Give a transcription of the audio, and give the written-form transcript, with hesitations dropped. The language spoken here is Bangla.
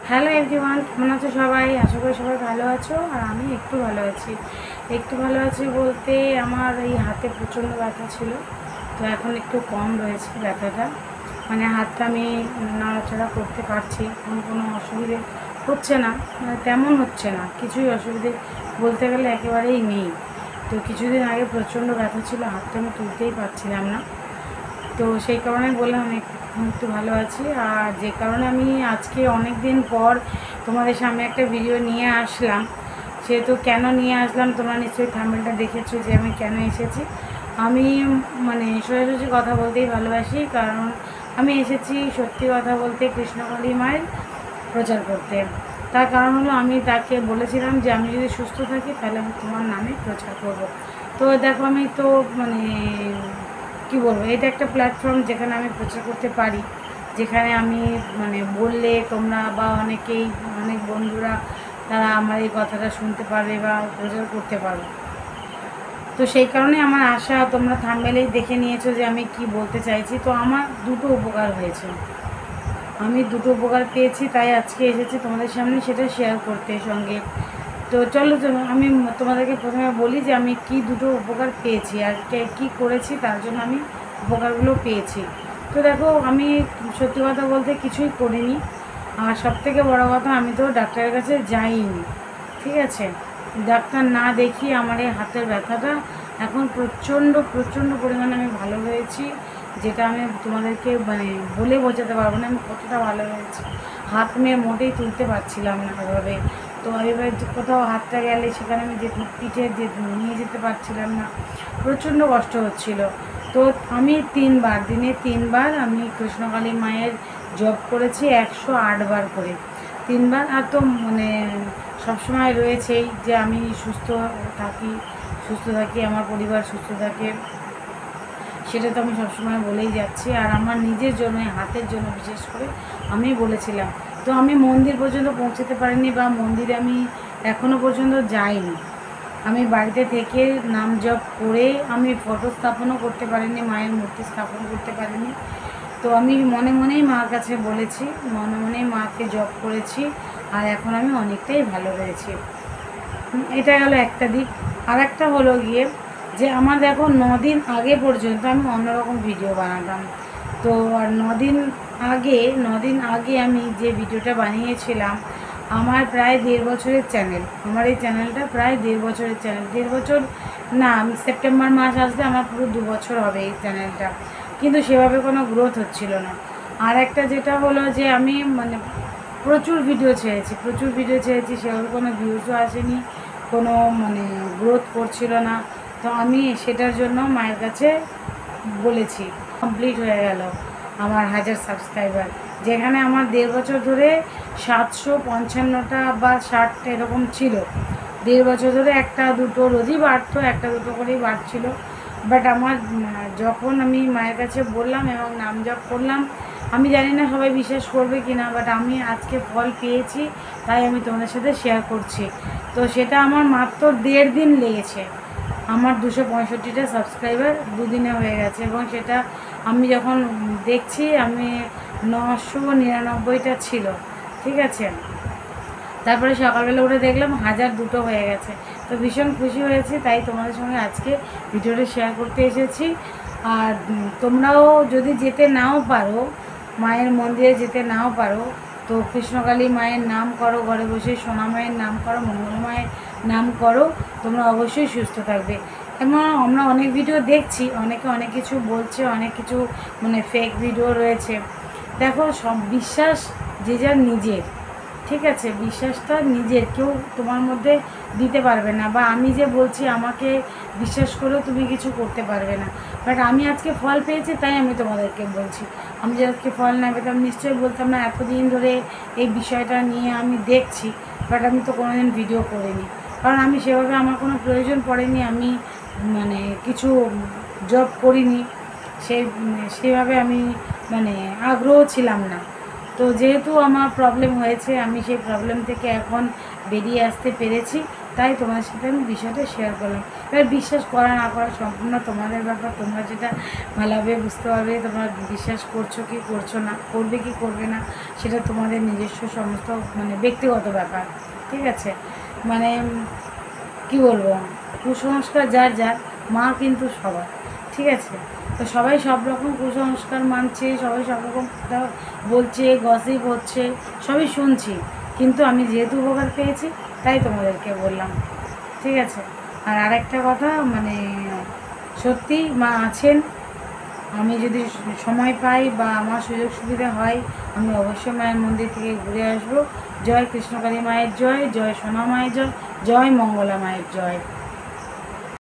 হ্যালো এভরিওয়ান, কেমন আছো সবাই? আশা করি সবাই ভালো আছো। আর আমি একটু ভালো আছি। বলতে আমার এই হাতে প্রচণ্ড ব্যথা ছিল, তো এখন একটু কম রয়েছে ব্যথাটা। মানে হাতটা আমি নাড়াচাড়া করতে পারছি, কোনো অসুবিধে হচ্ছে না, মানে তেমন হচ্ছে না, কিছুই অসুবিধে বলতে গেলে একেবারেই নেই। তো কিছুদিন আগে প্রচণ্ড ব্যথা ছিল, হাতটা আমি তুলতেই পারছিলাম না। তো সেই কারণে বললাম আমি একটু ভালো আছি। আর যে কারণে আমি আজকে অনেক দিন পর তোমাদের সামনে একটা ভিডিও নিয়ে আসলাম, সেহেতু কেন নিয়ে আসলাম তোমরা নিশ্চয়ই থাম্বনেলটা দেখেছো যে আমি কেন এসেছি। আমি মানে সোজাসুজি কথা বলতেই ভালোবাসি, কারণ আমি এসেছি সত্যি কথা বলতে কৃষ্ণকালী মায়ের প্রচার করতে। তার কারণ হলো আমি তাকে বলেছিলাম যে আমি যদি সুস্থ থাকি তাহলে আমি তোমার নামে প্রচার করব। তো দেখো আমি তো মানে কী বলবো, এটা একটা প্ল্যাটফর্ম যেখানে আমি প্রচার করতে পারি, যেখানে আমি মানে বললে তোমরা বা অনেক বন্ধুরা তারা আমার এই কথাটা শুনতে পারবে বা প্রচার করতে পারবে। তো সেই কারণে আমার আশা, তোমরা থাম্বনেলেই দেখে নিয়েছো যে আমি কি বলতে চাইছি। তো আমার দুটো উপকার হয়েছে, আমি দুটো উপকার পেয়েছি, তাই আজকে এসেছি তোমাদের সামনে সেটা শেয়ার করতে সঙ্গে। তো চলো আমি তোমাদেরকে প্রথমে বলি যে আমি কি দুটো উপকার পেয়েছি আর কী করেছি তার জন্য আমি উপকারগুলো পেয়েছি। তো দেখো আমি সত্যি কথা বলতে কিছুই করিনি, আর সবথেকে বড় কথা আমি তো ডাক্তারের কাছে যাইনি। ঠিক আছে, ডাক্তার না দেখিয়ে আমার এই হাতের ব্যথাটা এখন প্রচণ্ড প্রচণ্ড পরিমাণে আমি ভালো হয়েছি, যেটা আমি তোমাদেরকে মানে বলে বোঝাতে পারবো না আমি কতটা ভালো হয়েছি। হাত মেয়ে মোটেই তুলতে পারছিলাম না এভাবে। তো এবার কোথাও হাতটা গেলে সেখানে আমি যে পিঠে যে নিয়ে যেতে পারছিলাম না, প্রচণ্ড কষ্ট হচ্ছিল। তো আমি দিনে তিনবার আমি কৃষ্ণকালী মায়ের জপ করেছি, 108 বার করে, তিনবার। আর তো মানে সবসময় রয়েছেই যে আমি সুস্থ থাকি, আমার পরিবার সুস্থ থাকে, সেটা তো আমি সবসময় বলেই যাচ্ছি। আর আমার নিজের জন্য, হাতের জন্য বিশেষ করে আমি বলেছিলাম। তো আমি মন্দির পর্যন্ত পৌঁছতে পারিনি বা মন্দিরে আমি এখনও পর্যন্ত যাইনি। আমি বাড়িতে থেকে নাম জপ করে আমি ফটো স্থাপনও করতে পারিনি, মায়ের মূর্তি স্থাপন করতে পারিনি। তো আমি মনে মনেই মার কাছে বলেছি, মনে মনেই মাকে জপ করেছি, আর এখন আমি অনেকটাই ভালো হয়েছি। এটা গেল একটা দিক। আর একটা হলো গিয়ে যে আমার দেখো 9 দিন আগে পর্যন্ত আমি অন্যরকম ভিডিও বানাতাম। তো আর 9 দিন আগে আমি যে ভিডিওটা বানিয়েছিলাম, আমার প্রায় 1.5 বছরের চ্যানেল, আমার এই চ্যানেলটা প্রায় 1.5 বছরের চ্যানেল, 1.5 বছর না, আমি সেপ্টেম্বর মাস আসলে আমার পুরো 2 বছর হবে এই চ্যানেলটা, কিন্তু সেভাবে কোনো গ্রোথ হচ্ছিল না। আর একটা যেটা হলো যে আমি মানে প্রচুর ভিডিও ছেড়েছি, সেভাবে কোনো ভিউজও আসেনি, কোনো মানে গ্রোথ করছিল না। তো আমি সেটার জন্য মায়ের কাছে বলেছি, কমপ্লিট হয়ে গেল আমার 1000 সাবস্ক্রাইবার, যেখানে আমার 1.5 বছর ধরে 755টা বা 60টা এরকম ছিল। 1.5 বছর ধরে একটা দুটো রোজই বাড়তো, একটা দুটো করেই বাড়ছিল। বাট আমার যখন আমি মায়ের কাছে বললাম এবং নাম জপ করলাম, আমি জানি না সবাই বিশ্বাস করবে কি না, বাট আমি আজকে ফল পেয়েছি, তাই আমি তোমাদের সাথে শেয়ার করছি। তো সেটা আমার মাত্র 1.5 দিন লেগেছে, আমার 265টা সাবস্ক্রাইবার 2 দিনে হয়ে গেছে। এবং সেটা আমি যখন দেখছি আমি 999টা ছিল। ঠিক আছে, তারপরে সকালবেলা উঠে দেখলাম 1002 হয়ে গেছে। তো ভীষণ খুশি হয়েছি, তাই তোমাদের সঙ্গে আজকে ভিডিওটা শেয়ার করতে এসেছি। আর তোমরাও যদি যেতে নাও পারো, মায়ের মন্দিরে যেতে নাও পারো, তো কৃষ্ণকালী মায়ের নাম করো, ঘরে বসে সোনা মায়ের নাম করো, মঙ্গল মায়ের নাম করো, তোমরা অবশ্যই সুস্থ থাকবে। এবং আমরা অনেক ভিডিও দেখছি, অনেকে অনেক কিছু বলছে, অনেক কিছু মানে ফেক ভিডিও রয়েছে। দেখো, সব বিশ্বাস যে যার নিজের। ঠিক আছে, বিশ্বাসটা নিজের, কেউ তোমার মধ্যে দিতে পারবে না, বা আমি যে বলছি আমাকে বিশ্বাস করেও তুমি কিছু করতে পারবে না। বাট আমি আজকে ফল পেয়েছি, তাই আমি তোমাদেরকে বলছি। আমি যে আজকে ফল না পেতাম নিশ্চয়ই বলতাম না, এতদিন ধরে এই বিষয়টা নিয়ে আমি দেখছি, বাট আমি তো কোনোদিন ভিডিও করিনি, কারণ আমি সেভাবে আমার কোনো প্রয়োজন পড়েনি, আমি মানে কিছু জব করিনি, সেভাবে আমি মানে আগ্রহ ছিলাম না। তো যেহেতু আমার প্রবলেম হয়েছে, আমি সেই প্রবলেম থেকে এখন বেরিয়ে আসতে পেরেছি, তাই তোমাদের সাথে আমি বিষয়টা শেয়ার করলাম। এবার বিশ্বাস করা না করা সম্পূর্ণ তোমাদের ব্যাপার, তোমরা যেটা ভালোভাবে বুঝতে পারবে, তোমরা বিশ্বাস করছো কি করছো না, করবে কি করবে না, সেটা তোমাদের নিজস্ব সমস্ত মানে ব্যক্তিগত ব্যাপার, ঠিক আছে। মানে কি বলবো, কুসংস্কার যার যার, মা কিন্তু সবার, ঠিক আছে। তো সবাই সব রকম কুসংস্কার মানছে, সবাই সব রকম কথা বলছে, গসিপ হচ্ছে, সবই শুনছি, কিন্তু আমি যেহেতু উপকার পেয়েছি তাই তোমাদেরকে বললাম, ঠিক আছে। আর আরেকটা কথা, মানে সত্যি মা আছেন। আমি যদি সময় পাই বা আমার সুযোগ সুবিধা হয়, আমি অবশ্যই মায়ের মন্দির থেকে ঘুরে আসবো। জয় কৃষ্ণকালী মায়ের জয়, জয় সোনা মায়ের জয়, জয় মঙ্গলা মায়ের জয়।